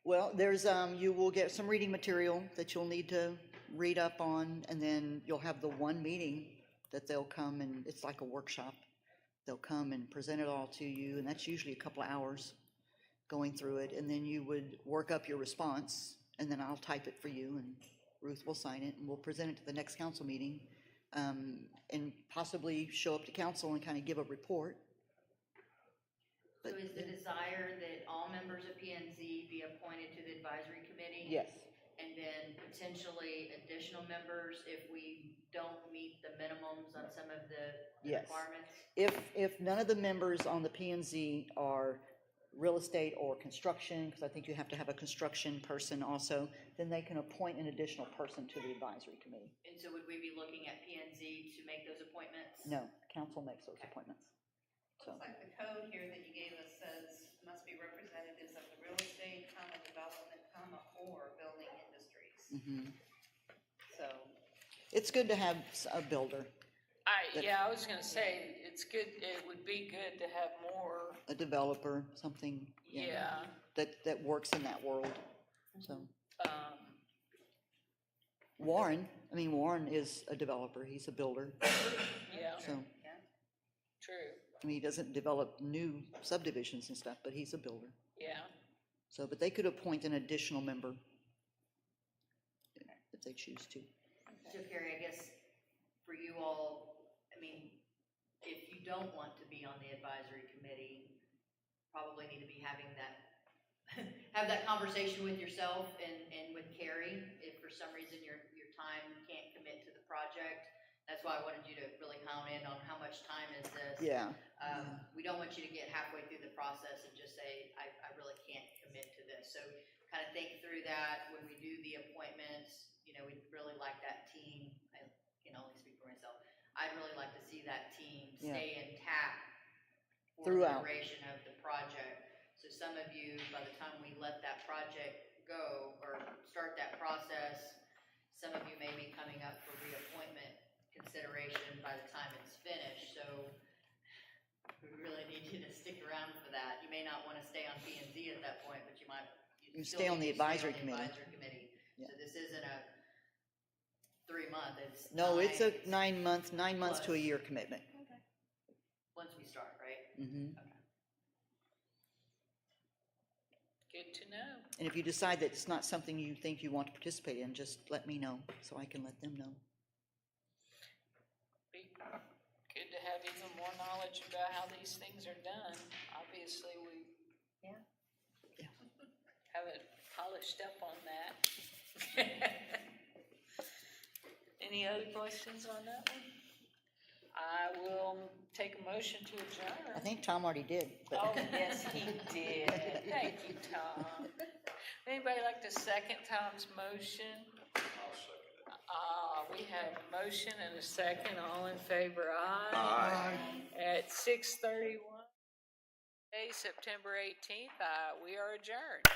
Well, you will get some reading material that you'll need to read up on, and then you'll have the one meeting that they'll come, and it's like a workshop. They'll come and present it all to you, and that's usually a couple of hours going through it, and then you would work up your response, and then I'll type it for you, and Ruth will sign it, and we'll present it to the next council meeting, and possibly show up to council and kind of give a report. So is the desire that all members of P&Z be appointed to the advisory committee? Yes. And then potentially additional members if we don't meet the minimums on some of the Yes. requirements? If none of the members on the P&Z are real estate or construction, because I think you have to have a construction person also, then they can appoint an additional person to the advisory committee. And so would we be looking at P&Z to make those appointments? No, council makes those appointments. So, Looks like the code here that you gave us says must be representatives of the real estate, development, or building industries. So. it's good to have a builder, I was gonna say, it's good, it would be good to have more, a developer, something. yeah. That works in that world, so. Warren is a developer, he's a builder, Yeah, so, true, I mean, he doesn't develop new subdivisions and stuff, but he's a builder. yeah. So, but they could appoint an additional member if they choose to. So Carrie, I guess for you all, I mean, if you don't want to be on the advisory committee, probably need to be having that, have that conversation with yourself and with Carrie, if for some reason your time can't commit to the project. That's why I wanted you to really hone in on how much time is this. Yeah. We don't want you to get halfway through the process and just say, I really can't commit to this. So kind of think through that when we do the appointments. We'd really like that team. I can only speak for myself. I'd really like to see that team stay intact for Throughout. the duration of the project. So some of you, by the time we let that project go or start that process, some of you may be coming up for reappointment consideration by the time it's finished. So we really need you to stick around for after that. You may not want to stay on P and Z at that point, but you might. You still stay on need the to advisory committee. Advisory committee. Yeah. So this isn't a 3-month, it's. No, it's a 9 9 months to a plus. year commitment. Once we start, right? Mhm. Good to know. And if you decide that it's not something you think you want to participate in, just let me know, so I can let them know. Be good to have even more knowledge about how these things are done. Obviously, we haven't polished up on that. Any other questions on that one? I will take a motion to adjourn. I think Tom already did, but. Oh, yes, he did. Thank you, Tom. Anybody like to second Tom's motion? I'll second it. We have a motion and a second. All in favor, aye. Aye. At 6:31, September 18th, we are adjourned.